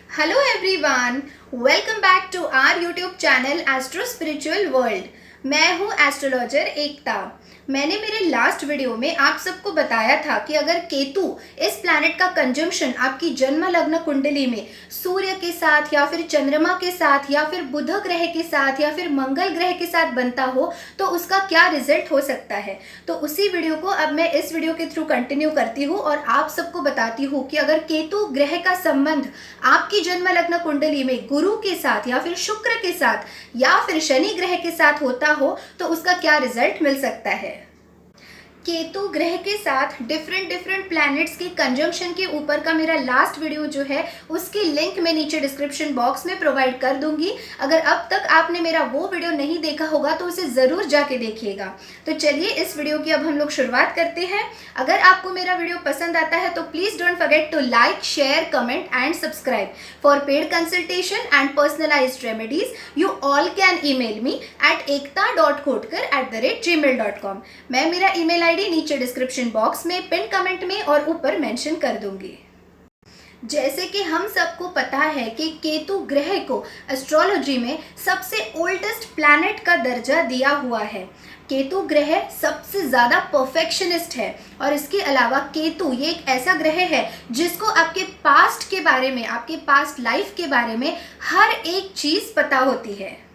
Hello everyone, welcome back to our YouTube channel astro spiritual world. मैं हूँ astrologer एकता। मैंने मेरे लास्ट वीडियो में आप सबको बताया था कि अगर केतु इस प्लैनेट का कंजंक्शन आपकी जन्म लग्न कुंडली में सूर्य के साथ या फिर चंद्रमा के साथ या फिर बुध ग्रह के साथ या फिर मंगल ग्रह के साथ बनता हो तो उसका क्या रिजल्ट हो सकता है। तो उसी वीडियो को अब मैं इस वीडियो के थ्रू कंटिन्यू करती हूँ और आप सबको बताती हूँ कि अगर केतु ग्रह का संबंध आपकी जन्म लग्न कुंडली में गुरु के साथ या फिर शुक्र के साथ या फिर शनि ग्रह के साथ होता हो तो उसका क्या रिजल्ट मिल सकता है। केतु ग्रह के साथ डिफरेंट प्लैनेट्स के कंजंक्शन के ऊपर का मेरा लास्ट वीडियो जो है उसकी लिंक मैं नीचे डिस्क्रिप्शन बॉक्स में प्रोवाइड कर दूंगी। अगर अब तक आपने मेरा वो वीडियो नहीं देखा होगा तो उसे ज़रूर जाके देखिएगा। तो चलिए इस वीडियो की अब हम लोग शुरुआत करते हैं। अगर आपको मेरा वीडियो पसंद आता है तो please don't forget to like, share, comment and subscribe. For paid consultation and personalised remedies you all can email me at ekta.kotkar@gmail.com। मैं मेरा ईमेल आईडी नीचे डिस्क्रिप्शन बॉक्स में पिन कमेंट में और ऊपर मेंशन कर दूंगी। जैसे कि हम सबको पता है कि केतु ग्रह को एस्ट्रोलॉजी में सबसे ओल्डेस्ट प्लैनेट का दर्जा दिया हुआ है। केतु ग्रह सबसे ज़्यादा परफेक्शनिस्ट है और इसके अलावा केतु ये एक ऐसा ग्रह है जिसको आपके पास्ट के बारे में, आपके पास्ट लाइफ के बारे में हर एक चीज़ पता होती है।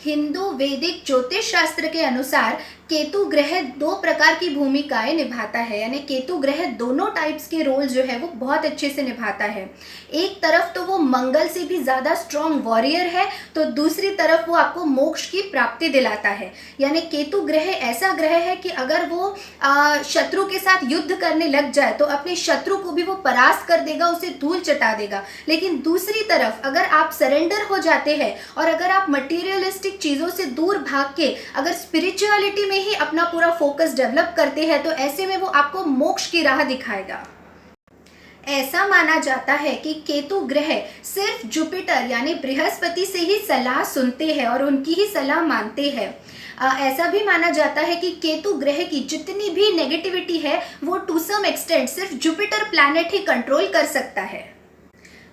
हिंदू वैदिक ज्योतिष शास्त्र के अनुसार केतु ग्रह दो प्रकार की भूमिकाएं निभाता है, यानी केतु ग्रह दोनों टाइप्स के रोल जो है वो बहुत अच्छे से निभाता है। एक तरफ तो वो मंगल से भी ज़्यादा स्ट्रॉन्ग वॉरियर है तो दूसरी तरफ वो आपको मोक्ष की प्राप्ति दिलाता है। यानी केतु ग्रह ऐसा ग्रह है कि अगर वो शत्रु के साथ युद्ध करने लग जाए तो अपने शत्रु को भी वो परास्त कर देगा, उसे धूल चटा देगा। लेकिन दूसरी तरफ अगर आप सरेंडर हो जाते हैं और अगर आप मटीरियलिस्टिक चीज़ों से दूर भाग के अगर स्पिरिचुअलिटी में ही अपना पूरा फोकस डेवलप करते हैं तो ऐसे में वो आपको मोक्ष की राह दिखाएगा। ऐसा माना जाता है कि केतु ग्रह सिर्फ जुपिटर यानी बृहस्पति से ही सलाह सुनते हैं और उनकी ही सलाह मानते हैं। ऐसा भी माना जाता है कि केतु ग्रह की जितनी भी नेगेटिविटी है वो टू सम एक्सटेंट सिर्फ जुपिटर प्लैनेट ही कंट्रोल कर सकता है।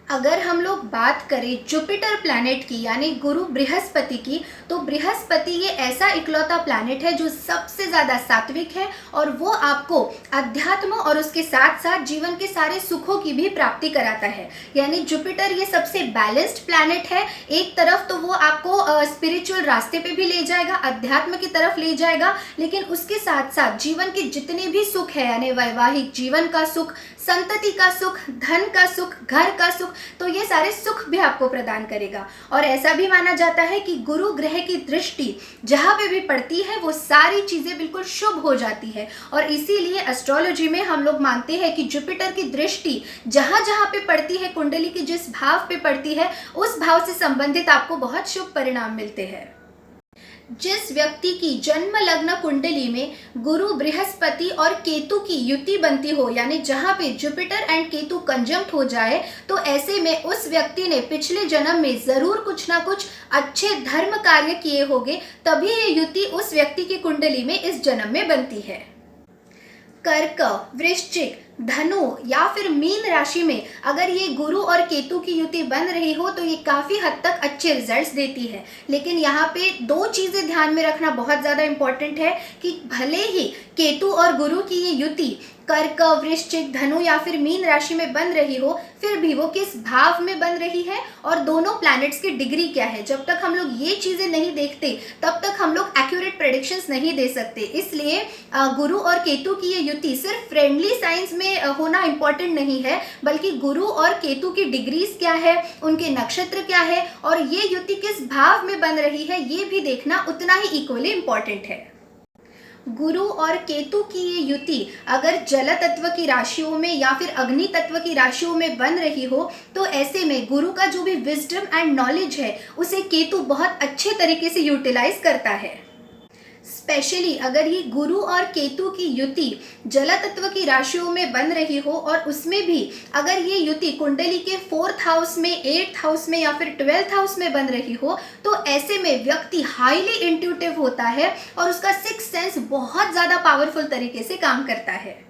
अगर हम लोग बात करें जुपिटर प्लैनेट की यानी गुरु बृहस्पति की, तो बृहस्पति ये ऐसा इकलौता प्लैनेट है जो सबसे ज़्यादा सात्विक है और वो आपको अध्यात्म और उसके साथ साथ जीवन के सारे सुखों की भी प्राप्ति कराता है। यानी जुपिटर ये सबसे बैलेंस्ड प्लैनेट है। एक तरफ तो वो आपको स्पिरिचुअल रास्ते पे भी ले जाएगा, अध्यात्म की तरफ ले जाएगा, लेकिन उसके साथ साथ जीवन के जितने भी सुख है यानी वैवाहिक जीवन का सुख, संतति का सुख, धन का सुख, घर का सुख, तो ये सारे सुख भी आपको प्रदान करेगा। और ऐसा भी माना जाता है कि गुरु ग्रह की दृष्टि जहाँ पे भी पड़ती है वो सारी चीज़ें बिल्कुल शुभ हो जाती है। और इसीलिए एस्ट्रोलॉजी में हम लोग मानते हैं कि जुपिटर की दृष्टि जहाँ जहाँ पे पड़ती है, कुंडली की जिस भाव पे पड़ती है उस भाव से संबंधित आपको बहुत शुभ परिणाम मिलते हैं। जिस व्यक्ति की जन्म लग्न कुंडली में गुरु बृहस्पति और केतु की युति बनती हो यानी जहाँ पे जुपिटर एंड केतु कंजंक्ट हो जाए तो ऐसे में उस व्यक्ति ने पिछले जन्म में ज़रूर कुछ ना कुछ अच्छे धर्म कार्य किए होंगे, तभी ये युति उस व्यक्ति की कुंडली में इस जन्म में बनती है। कर्क, वृश्चिक, धनु या फिर मीन राशि में अगर ये गुरु और केतु की युति बन रही हो तो ये काफ़ी हद तक अच्छे रिजल्ट्स देती है। लेकिन यहाँ पे दो चीज़ें ध्यान में रखना बहुत ज़्यादा इम्पॉर्टेंट है कि भले ही केतु और गुरु की ये युति कर्क, वृश्चिक, धनु या फिर मीन राशि में बन रही हो, फिर भी वो किस भाव में बन रही है और दोनों प्लैनेट्स की डिग्री क्या है, जब तक हम लोग ये चीज़ें नहीं देखते तब तक हम लोग एक्यूरेट प्रेडिक्शंस नहीं दे सकते। इसलिए गुरु और केतु की ये युति सिर्फ फ्रेंडली साइंस में होना इम्पॉर्टेंट नहीं है, बल्कि गुरु और केतु की डिग्रीज क्या है, उनके नक्षत्र क्या है और ये युति किस भाव में बन रही है ये भी देखना उतना ही इक्वली इम्पॉर्टेंट है। गुरु और केतु की ये युति अगर जल तत्व की राशियों में या फिर अग्नि तत्व की राशियों में बन रही हो तो ऐसे में गुरु का जो भी विजडम एंड नॉलेज है उसे केतु बहुत अच्छे तरीके से यूटिलाइज करता है। स्पेशली अगर ये गुरु और केतु की युति जल तत्व की राशियों में बन रही हो और उसमें भी अगर ये युति कुंडली के 4th हाउस में, 8th हाउस में या फिर 12th हाउस में बन रही हो तो ऐसे में व्यक्ति हाईली इंट्यूटिव होता है और उसका सिक्स्थ सेंस बहुत ज़्यादा पावरफुल तरीके से काम करता है।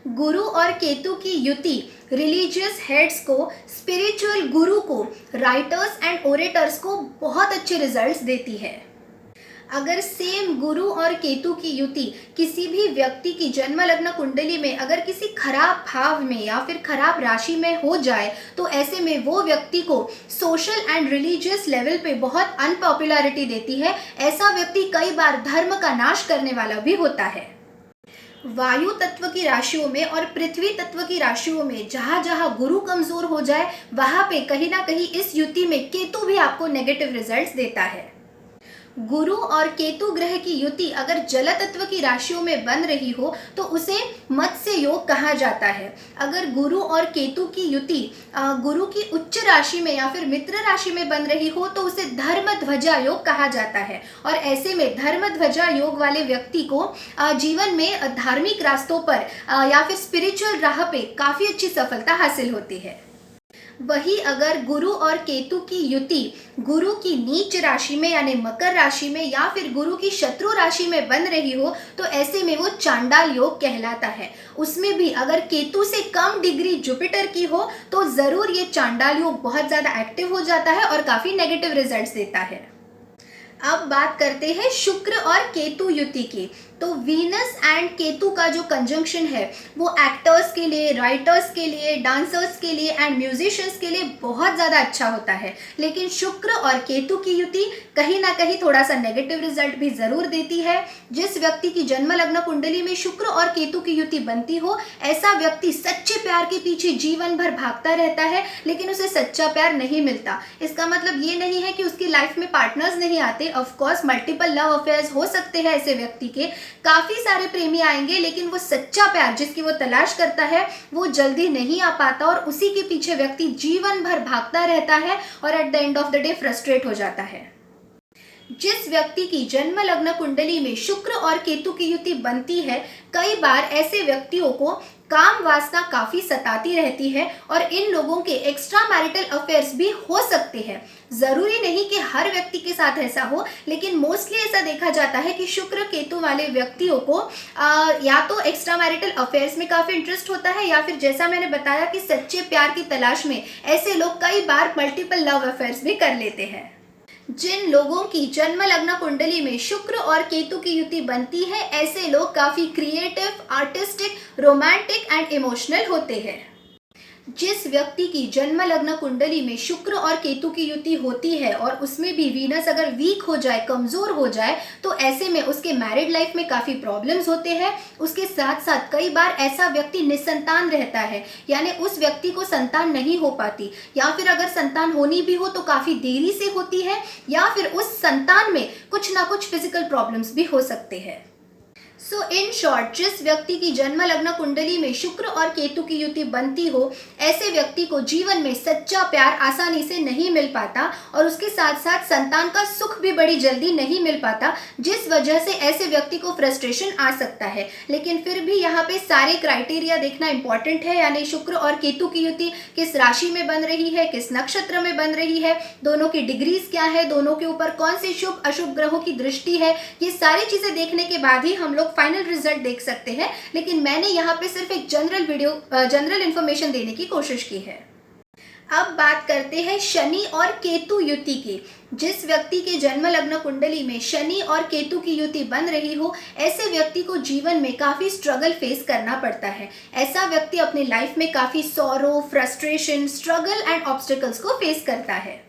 गुरु और केतु की युति रिलीजियस हेड्स को, स्पिरिचुअल गुरु को, राइटर्स एंड ओरेटर्स को बहुत अच्छे रिजल्ट्स देती है। अगर सेम गुरु और केतु की युति किसी भी व्यक्ति की जन्म लग्न कुंडली में अगर किसी खराब भाव में या फिर खराब राशि में हो जाए तो ऐसे में वो व्यक्ति को सोशल एंड रिलीजियस लेवल पे बहुत अनपॉपुलैरिटी देती है। ऐसा व्यक्ति कई बार धर्म का नाश करने वाला भी होता है। वायु तत्व की राशियों में और पृथ्वी तत्व की राशियों में जहाँ जहाँ गुरु कमजोर हो जाए वहाँ पे कहीं ना कहीं इस युति में केतु भी आपको नेगेटिव रिजल्ट्स देता है। गुरु और केतु ग्रह की युति अगर जल तत्व की राशियों में बन रही हो तो उसे मत्स्य योग कहा जाता है। अगर गुरु और केतु की युति गुरु की उच्च राशि में या फिर मित्र राशि में बन रही हो तो उसे धर्म ध्वजा योग कहा जाता है। और ऐसे में धर्म ध्वजा योग वाले व्यक्ति को जीवन में धार्मिक रास्तों पर या फिर स्पिरिचुअल राह पे काफ़ी अच्छी सफलता हासिल होती है। वही अगर गुरु और केतु की युति गुरु की नीच राशि में यानी मकर राशि में या फिर गुरु की शत्रु राशि में बन रही हो तो ऐसे में वो चांडाल योग कहलाता है। उसमें भी अगर केतु से कम डिग्री जुपिटर की हो तो ज़रूर ये चांडाल योग बहुत ज़्यादा एक्टिव हो जाता है और काफ़ी नेगेटिव रिजल्ट्स देता है। अब बात करते हैं शुक्र और केतु युति की। तो वीनस एंड केतु का जो कंजंक्शन है वो एक्टर्स के लिए, राइटर्स के लिए, डांसर्स के लिए एंड म्यूजिशियंस के लिए बहुत ज़्यादा अच्छा होता है। लेकिन शुक्र और केतु की युति कहीं ना कहीं थोड़ा सा नेगेटिव रिजल्ट भी ज़रूर देती है। जिस व्यक्ति की जन्म लग्न कुंडली में शुक्र और केतु की युति बनती हो ऐसा व्यक्ति सच्चे प्यार के पीछे जीवन भर भागता रहता है लेकिन उसे सच्चा प्यार नहीं मिलता। इसका मतलब ये नहीं है कि उसकी लाइफ में पार्टनर्स नहीं आते। ऑफकोर्स मल्टीपल लव अफेयर्स हो सकते हैं ऐसे व्यक्ति के, काफ़ी सारे प्रेमी आएंगे लेकिन वो सच्चा प्यार जिसकी वो तलाश करता है वो जल्दी नहीं आ पाता और उसी के पीछे व्यक्ति जीवन भर भागता रहता है और at the end of the day frustrate हो जाता है। जिस व्यक्ति की जन्म लग्न कुंडली में शुक्र और केतु की युति बनती है कई बार ऐसे व्यक्तियों को काम वासना काफ़ी सताती रहती है और इन लोगों के एक्स्ट्रा मैरिटल अफेयर्स भी हो सकते हैं। ज़रूरी नहीं कि हर व्यक्ति के साथ ऐसा हो लेकिन मोस्टली ऐसा देखा जाता है कि शुक्र केतु वाले व्यक्तियों को या तो एक्स्ट्रा मैरिटल अफेयर्स में काफ़ी इंटरेस्ट होता है या फिर जैसा मैंने बताया कि सच्चे प्यार की तलाश में ऐसे लोग कई बार मल्टीपल लव अफेयर्स भी कर लेते हैं। जिन लोगों की जन्म लग्न कुंडली में शुक्र और केतु की युति बनती है ऐसे लोग काफ़ी creative, artistic, romantic and emotional होते हैं। जिस व्यक्ति की जन्म लग्न कुंडली में शुक्र और केतु की युति होती है और उसमें भी वीनस अगर वीक हो जाए, कमज़ोर हो जाए तो ऐसे में उसके मैरिड लाइफ में काफ़ी प्रॉब्लम्स होते हैं। उसके साथ साथ कई बार ऐसा व्यक्ति निसंतान रहता है यानी उस व्यक्ति को संतान नहीं हो पाती या फिर अगर संतान होनी भी हो तो काफ़ी देरी से होती है या फिर उस संतान में कुछ ना कुछ फिजिकल प्रॉब्लम्स भी हो सकते हैं। सो इन शॉर्ट जिस व्यक्ति की जन्म लग्न कुंडली में शुक्र और केतु की युति बनती हो ऐसे व्यक्ति को जीवन में सच्चा प्यार आसानी से नहीं मिल पाता और उसके साथ साथ संतान का सुख भी बड़ी जल्दी नहीं मिल पाता जिस वजह से ऐसे व्यक्ति को फ्रस्ट्रेशन आ सकता है। लेकिन फिर भी यहाँ पे सारे क्राइटेरिया देखना इंपॉर्टेंट है यानी शुक्र और केतु की युति किस राशि में बन रही है, किस नक्षत्र में बन रही है, दोनों की डिग्रीज क्या है, दोनों के ऊपर कौन से शुभ अशुभ ग्रहों की दृष्टि है। ये सारी चीज़ें देखने के बाद ही हम लोग फाइनल रिजल्ट देख सकते हैं। लेकिन मैंने यहाँ पे सिर्फ एक जनरल इंफॉर्मेशन देने की कोशिश की है। अब बात करते हैं शनि और केतु युति की। जिस व्यक्ति के जन्म लग्न कुंडली में शनि और केतु की युति बन रही हो ऐसे व्यक्ति को जीवन में काफ़ी स्ट्रगल फेस करना पड़ता है। ऐसा व्यक्ति अपनी लाइफ में काफ़ी sorrow, frustration, struggle and obstacles को फेस करता है।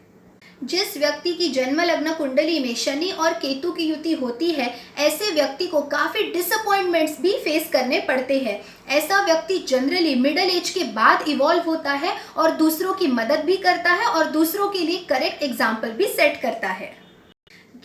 जिस व्यक्ति की जन्म लग्न कुंडली में शनि और केतु की युति होती है ऐसे व्यक्ति को काफ़ी डिसअपॉइंटमेंट्स भी फेस करने पड़ते हैं। ऐसा व्यक्ति जनरली मिडिल एज के बाद इवॉल्व होता है और दूसरों की मदद भी करता है और दूसरों के लिए करेक्ट एग्जाम्पल भी सेट करता है।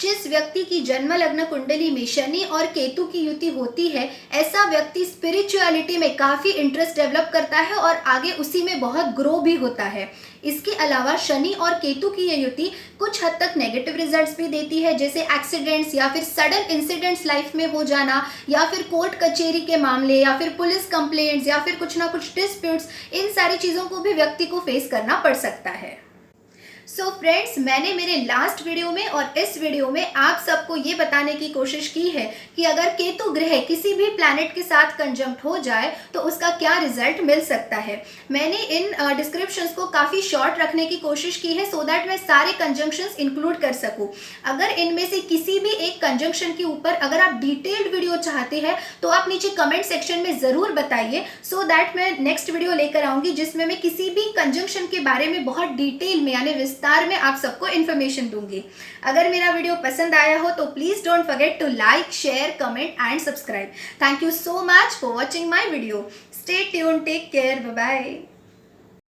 जिस व्यक्ति की जन्म लग्न कुंडली में शनि और केतु की युति होती है ऐसा व्यक्ति स्पिरिचुअलिटी में काफ़ी इंटरेस्ट डेवलप करता है और आगे उसी में बहुत ग्रो भी होता है। इसके अलावा शनि और केतु की ये युति कुछ हद तक नेगेटिव रिजल्ट्स भी देती है जैसे एक्सीडेंट्स या फिर सडन इंसिडेंट्स लाइफ में हो जाना या फिर कोर्ट कचहरी के मामले या फिर पुलिस कंप्लेंट्स या फिर कुछ ना कुछ डिस्प्यूट्स, इन सारी चीज़ों को भी व्यक्ति को फेस करना पड़ सकता है। सो फ्रेंड्स, मैंने मेरे लास्ट वीडियो में और इस वीडियो में आप सबको ये बताने की कोशिश की है कि अगर केतु ग्रह किसी भी प्लैनेट के साथ कंजंक्ट हो जाए तो उसका क्या रिजल्ट मिल सकता है। मैंने इन डिस्क्रिप्शंस को काफ़ी शॉर्ट रखने की कोशिश की है सो दैट मैं सारे कंजंक्शंस इंक्लूड कर सकूं। अगर इनमें से किसी भी एक कंजंक्शन के ऊपर अगर आप डिटेल्ड वीडियो चाहते हैं तो आप नीचे कमेंट सेक्शन में ज़रूर बताइए, सो दैट मैं नेक्स्ट वीडियो लेकर आऊँगी जिसमें मैं किसी भी कंजंक्शन के बारे में बहुत डिटेल में यानी विस्तार में आप सबको इन्फॉर्मेशन दूंगी। अगर मेरा वीडियो पसंद आया हो तो please don't forget to like, share, comment and subscribe. Thank you so much for watching my video. Stay tune, take care, bye bye.